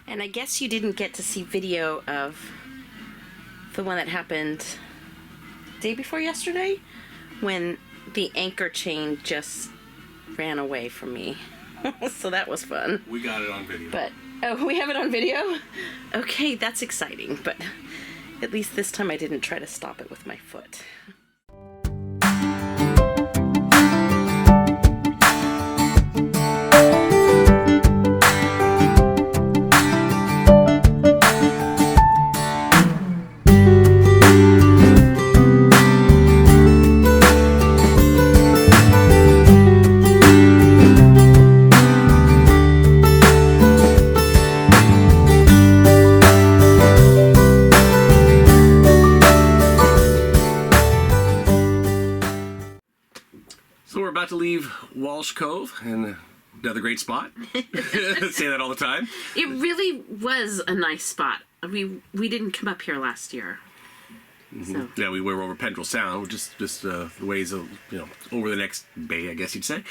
And I guess you didn't get to see video of the one that happened day before yesterday when the anchor chain just ran away from me. So that was fun. We got it on video. But, oh, we have it on video? Okay, that's exciting, but at least this time I didn't try to stop it with my foot. So we're about to leave Walsh Cove, and another great spot. Say that all the time. It really was a nice spot. We didn't come up here last year. Mm-hmm. So. Yeah, we were over Pendrell Sound, just the ways of, over the next bay, I guess you'd say.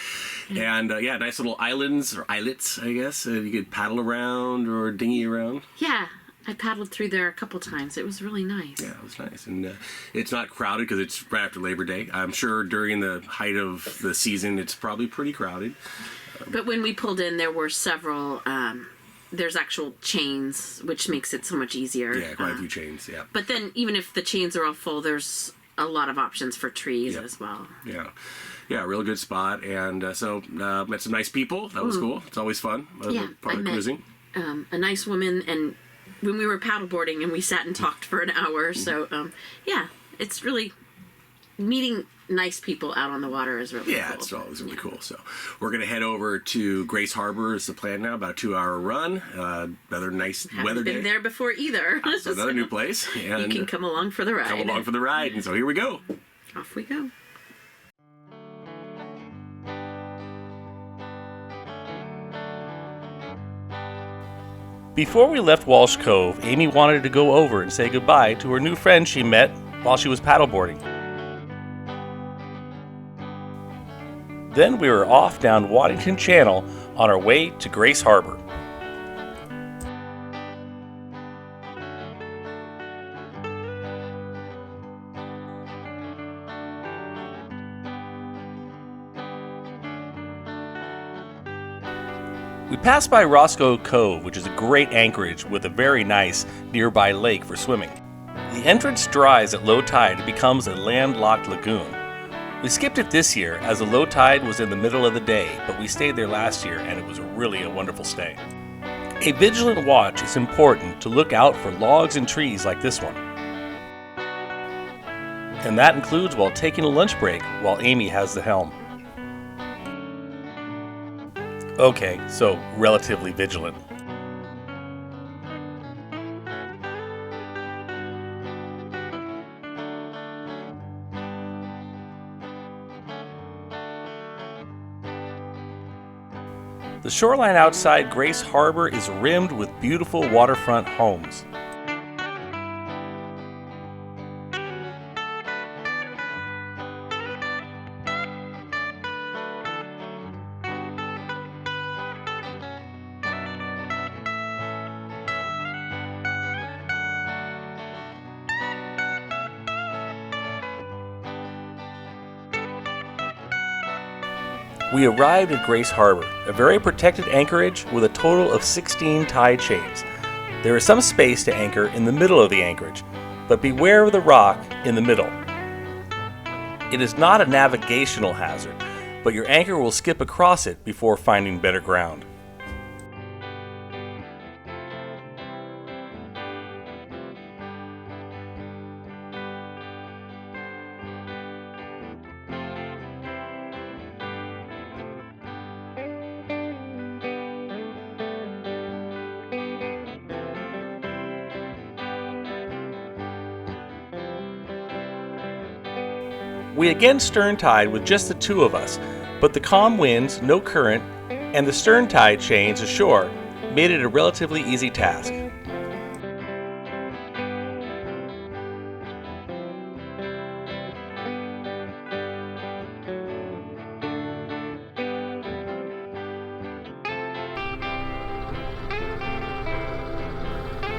And yeah, nice little islands or islets, I guess. You could paddle around or dinghy around. Yeah. I paddled through there a couple times. It was really nice. Yeah, it was nice. And it's not crowded because it's right after Labor Day. I'm sure during the height of the season, it's probably pretty crowded. But when we pulled in, there were several, there's actual chains, which makes it so much easier. Yeah, quite a few chains, yeah. But then even if the chains are all full, there's a lot of options for trees as well. Yeah. Yeah, real good spot. And so met some nice people. That was cool. It's always fun. I met cruising. A nice woman, and when we were paddleboarding, and we sat and talked for an hour. So, yeah, it's really meeting nice people out on the water is really cool. Yeah, it's always really cool. So we're going to head over to Grace Harbour is the plan now, about a 2-hour run. Another nice weather day. Haven't been there before either. So another new place. And you can come along for the ride. Come along for the ride. And so here we go. Off we go. Before we left Walsh Cove, Amy wanted to go over and say goodbye to her new friend she met while she was paddleboarding. Then we were off down Waddington Channel on our way to Grace Harbour. We passed by Okeover Cove, which is a great anchorage with a very nice nearby lake for swimming. The entrance dries at low tide and becomes a landlocked lagoon. We skipped it this year as the low tide was in the middle of the day, but we stayed there last year and it was really a wonderful stay. A vigilant watch is important to look out for logs and trees like this one. And that includes while taking a lunch break while Amy has the helm. Okay, so relatively vigilant. The shoreline outside Grace Harbour is rimmed with beautiful waterfront homes. We arrived at Grace Harbour, a very protected anchorage with a total of 16 tide chains. There is some space to anchor in the middle of the anchorage, but beware of the rock in the middle. It is not a navigational hazard, but your anchor will skip across it before finding better ground. We again stern tide with just the two of us, but the calm winds, no current, and the stern tide chains ashore made it a relatively easy task.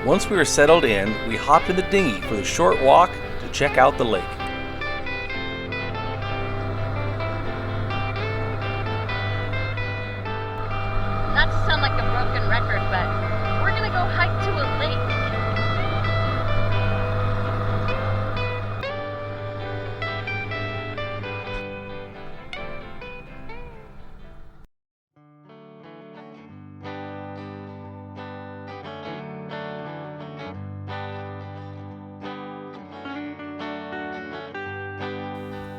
Once we were settled in, we hopped in the dinghy for the short walk to check out the lake. Not to sound like a broken record, but we're gonna go hike to a lake.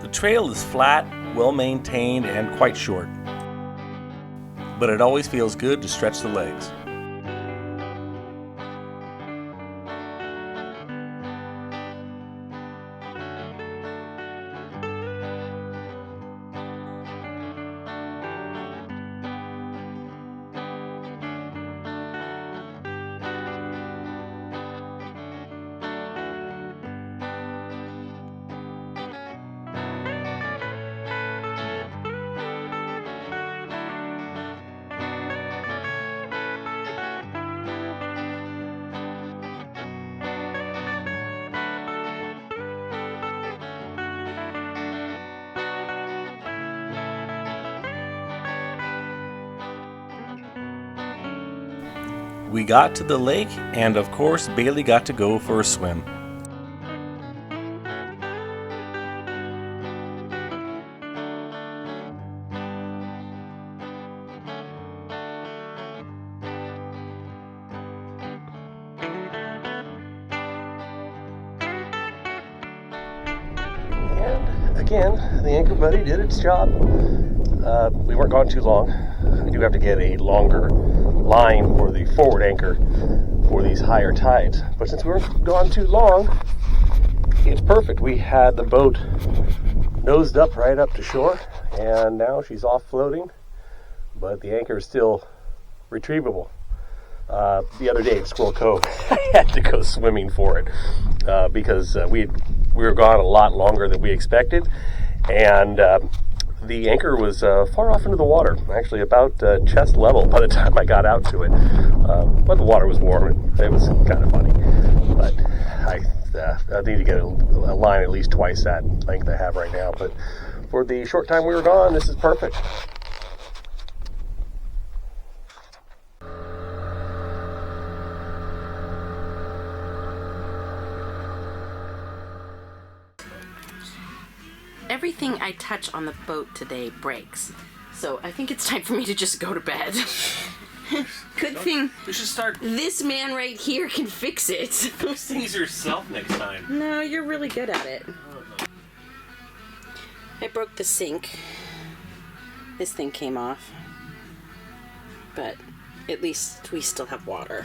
The trail is flat, well maintained, and quite short. But it always feels good to stretch the legs. We got to the lake, and of course, Bailey got to go for a swim. And again, the anchor buddy did its job. We weren't gone too long. We do have to get a longer line for the forward anchor for these higher tides. But since we weren't gone too long, it's perfect. We had the boat nosed up right up to shore, and now she's off floating, but the anchor is still retrievable. The other day at Squirrel Cove, I had to go swimming for it because we were gone a lot longer than we expected, and the anchor was far off into the water, actually about chest level by the time I got out to it. But the water was warm. It was kind of funny. But I need to get a line at least twice that length I have right now. But for the short time we were gone, this is perfect. Everything I touch on the boat today breaks. So I think it's time for me to just go to bed. Good thing We should start this man right here can fix it. fix things yourself next time. No, you're really good at it. I broke the sink. This thing came off. But at least we still have water.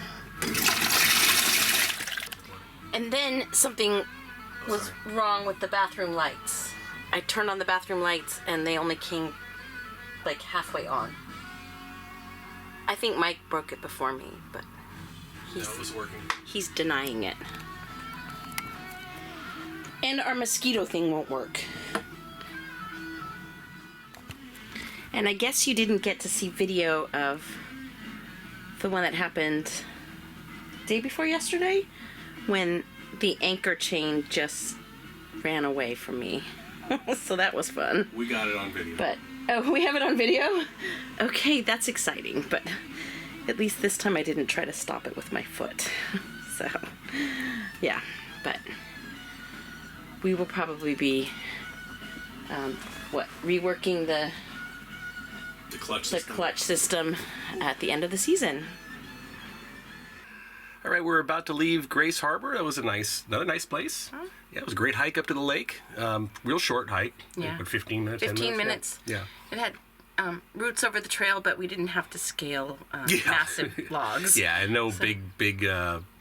And then something was wrong with the bathroom lights. I turned on the bathroom lights and they only came like halfway on. I think Mike broke it before me, but It was working. he's denying it. And our mosquito thing won't work. And I guess you didn't get to see video of the one that happened day before yesterday when the anchor chain just ran away from me. So that was fun. We got it on video. But, oh, we have it on video? Okay, that's exciting, but at least this time I didn't try to stop it with my foot. So, yeah, but we will probably be, reworking the clutch system at the end of the season. All right, we're about to leave Grace Harbour. That was another nice place. Huh? Yeah, it was a great hike up to the lake. Real short hike. Yeah. What, 15 minutes? 15 10 minutes. Yeah. It had routes over the trail, but we didn't have to scale massive logs. Yeah, and no big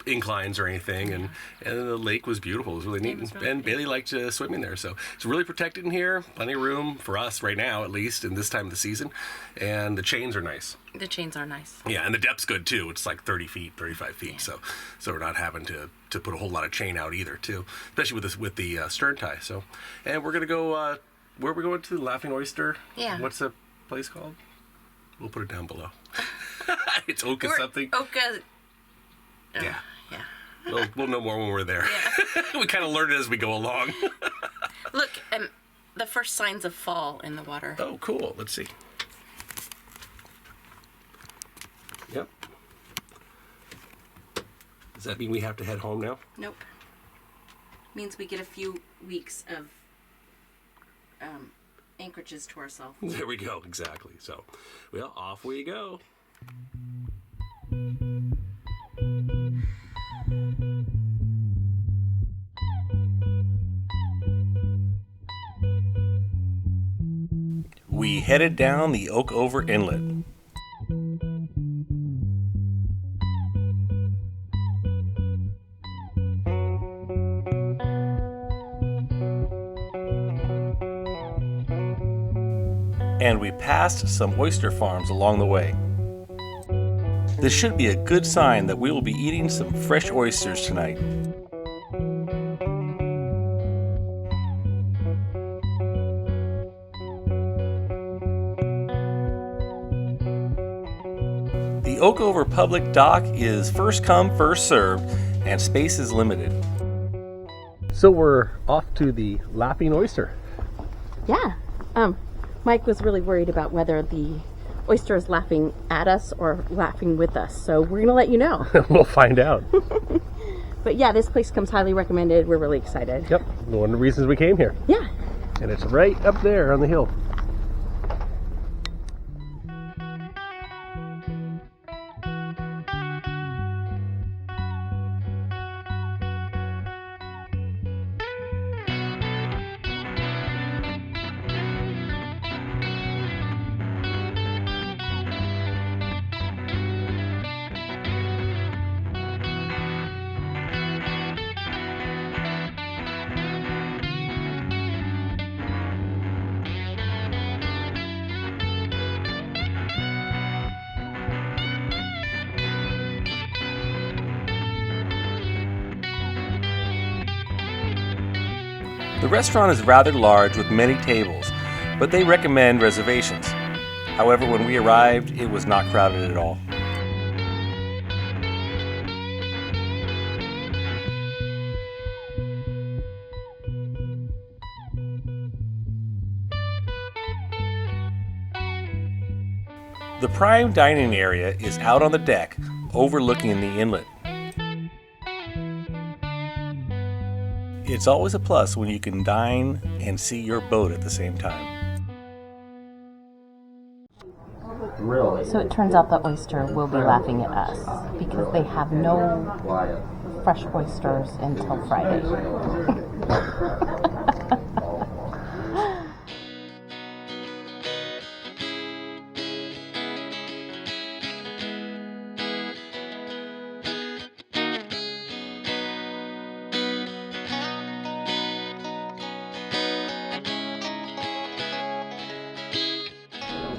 inclines or anything, and the lake was beautiful. It was really neat, and Bailey liked swimming there, so it's really protected in here. Plenty of room for us right now, at least in this time of the season, and the chains are nice. The chains are nice. Yeah, and the depth's good too. It's like 30 feet, 35 feet, so we're not having to put a whole lot of chain out either, too, especially with the stern tie. So, and we're gonna go. Where are we going to? Laughing Oyster. Yeah. What's the place called? We'll put it down below. It's Oka something. Oka. Yeah. Yeah. We'll know more when we're there. Yeah. We kind of learn it as we go along. Look, the first signs of fall in the water. Oh, cool. Let's see. Yep. Does that mean we have to head home now? Nope. Means we get a few weeks of anchorages to ourselves. There we go. Exactly. So, well, off we go. We headed down the Okeover Inlet. And we passed some oyster farms along the way. This should be a good sign that we will be eating some fresh oysters tonight. The Okeover Public Dock is first come, first served, and space is limited. So we're off to the Laughing Oyster. Yeah. Mike was really worried about whether the oyster is laughing at us or laughing with us. So we're going to let you know. We'll find out. But yeah, this place comes highly recommended. We're really excited. Yep. One of the reasons we came here. Yeah. And it's right up there on the hill. The restaurant is rather large with many tables, but they recommend reservations. However, when we arrived, it was not crowded at all. The prime dining area is out on the deck, overlooking the inlet. It's always a plus when you can dine and see your boat at the same time. So it turns out the oyster will be laughing at us because they have no fresh oysters until Friday.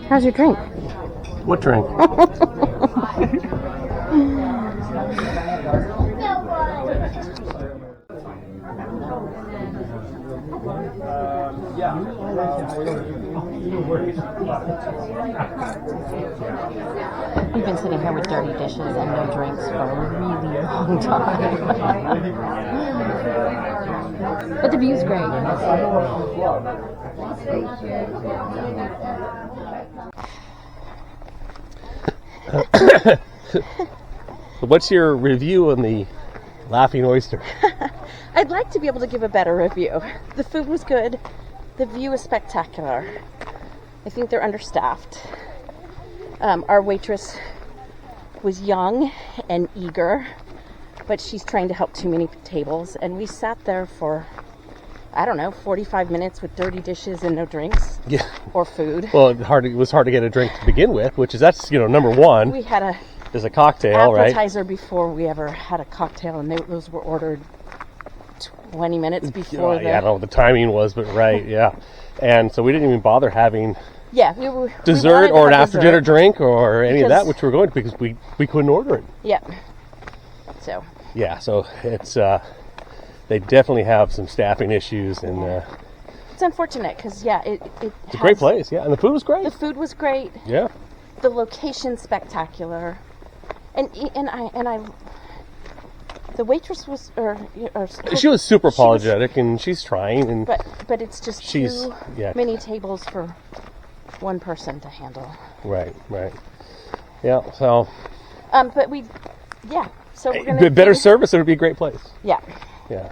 How's your drink? What drink? We've been sitting here with dirty dishes and no drinks for a really long time. But the view's great. So what's your review on the Laughing Oyster? I'd like to be able to give a better review. The food was good. The view is spectacular. I think they're understaffed. Our waitress was young and eager, but she's trying to help too many tables. And we sat there for, 45 minutes with dirty dishes and no drinks. Yeah. Or food. Well, it was hard to get a drink to begin with, that's number one. We had There's a cocktail, right? Appetizer before we ever had a cocktail, and those were ordered 20 minutes before. I don't know what the timing was, but right, yeah. And so we didn't even bother having dessert or an after dinner drink or any of that, which we were going to, because we couldn't order it. Yeah. So. Yeah, so it's they definitely have some staffing issues, and it's unfortunate because it's a great place, yeah, and the food was great. The food was great. Yeah. The location's spectacular, and The waitress was, She was super apologetic, and she's trying, and but it's just too many tables for one person to handle. Right. Yeah. So. But so we're gonna better service. It would be a great place. Yeah. Yeah.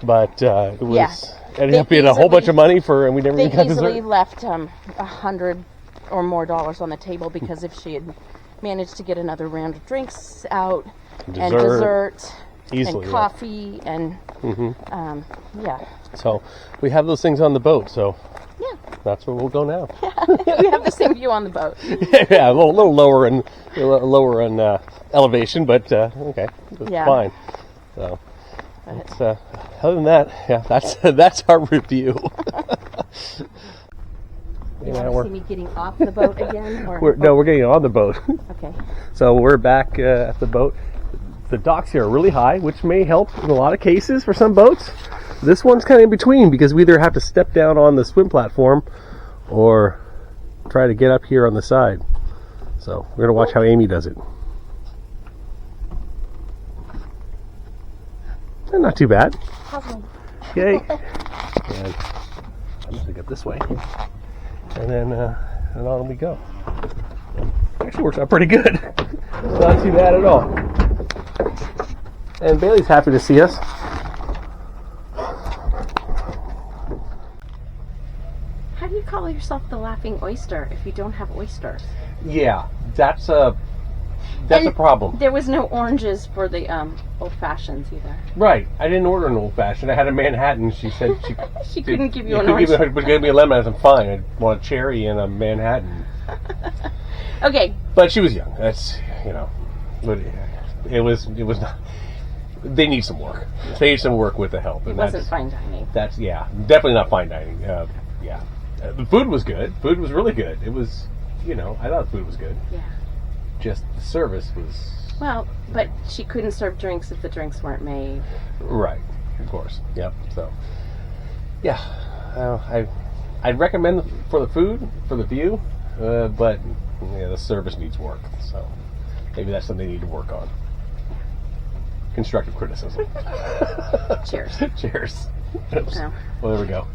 But it was. It ended up being a whole bunch of money and we never even got dessert. They easily left $100 or more on the table because if she had managed to get another round of drinks out and dessert easily, and coffee and So we have those things on the boat. So that's where we'll go now. We have the same view on the boat. Yeah, a little lower in elevation, but okay, it's fine. So. Other than that, that's our review. You want to see me getting off the boat again? We're getting on the boat. Okay. So we're back at the boat. The docks here are really high, which may help in a lot of cases for some boats. This one's kind of in between because we either have to step down on the swim platform or try to get up here on the side. So we're going to watch how Amy does it. Not too bad. Yay. And I'm just going to get this way. And then and on we go. Actually works out pretty good. Not too bad at all. And Bailey's happy to see us. How do you call yourself the Laughing Oyster if you don't have oysters? Yeah, that's a problem. There was no oranges for the old fashions either. Right. I didn't order an old fashioned. I had a Manhattan. She said she couldn't give you an orange. But gave me a lemon. I said, fine. I want a cherry and a Manhattan. Okay. But she was young. That's But it was not. They need some work. They need some work with the help. It wasn't fine dining. That's definitely not fine dining. The food was good. Food was really good. It was, I thought the food was good. Yeah. Just the service was... Well, but she couldn't serve drinks if the drinks weren't made. Right, of course. Yep. So, I'd recommend for the food, for the view, but the service needs work. So maybe that's something they need to work on. Constructive criticism. Cheers. Cheers. Oops. Oh. Well, there we go.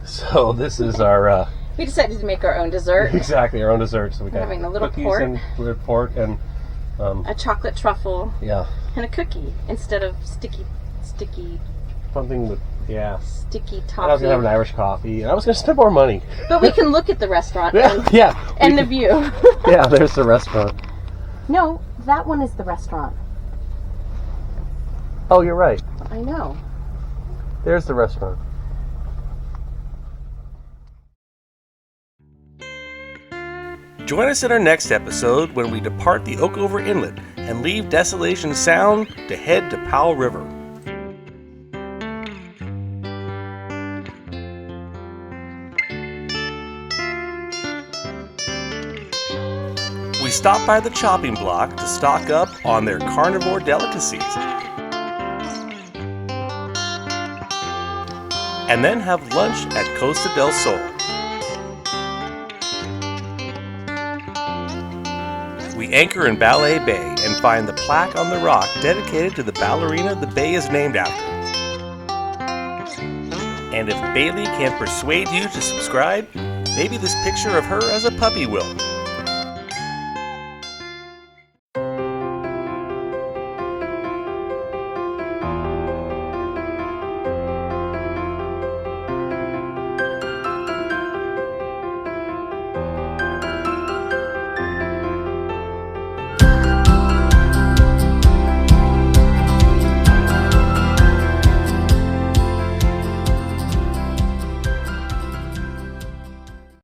So this is our... we decided to make our own dessert. Exactly, our own dessert. So we got having a little cookies port. And port and a chocolate truffle. Yeah. And a cookie instead of sticky. Something with sticky toffee. And I was gonna have an Irish coffee, and I was gonna spend more money. But we can look at the restaurant. And the view. Yeah, there's the restaurant. No, that one is the restaurant. Oh, you're right. I know. There's the restaurant. Join us in our next episode when we depart the Okeover Inlet and leave Desolation Sound to head to Powell River. We stop by the chopping block to stock up on their carnivore delicacies. And then have lunch at Costa del Sol. We anchor in Ballet Bay and find the plaque on the rock dedicated to the ballerina the bay is named after. And if Bailey can't persuade you to subscribe, maybe this picture of her as a puppy will.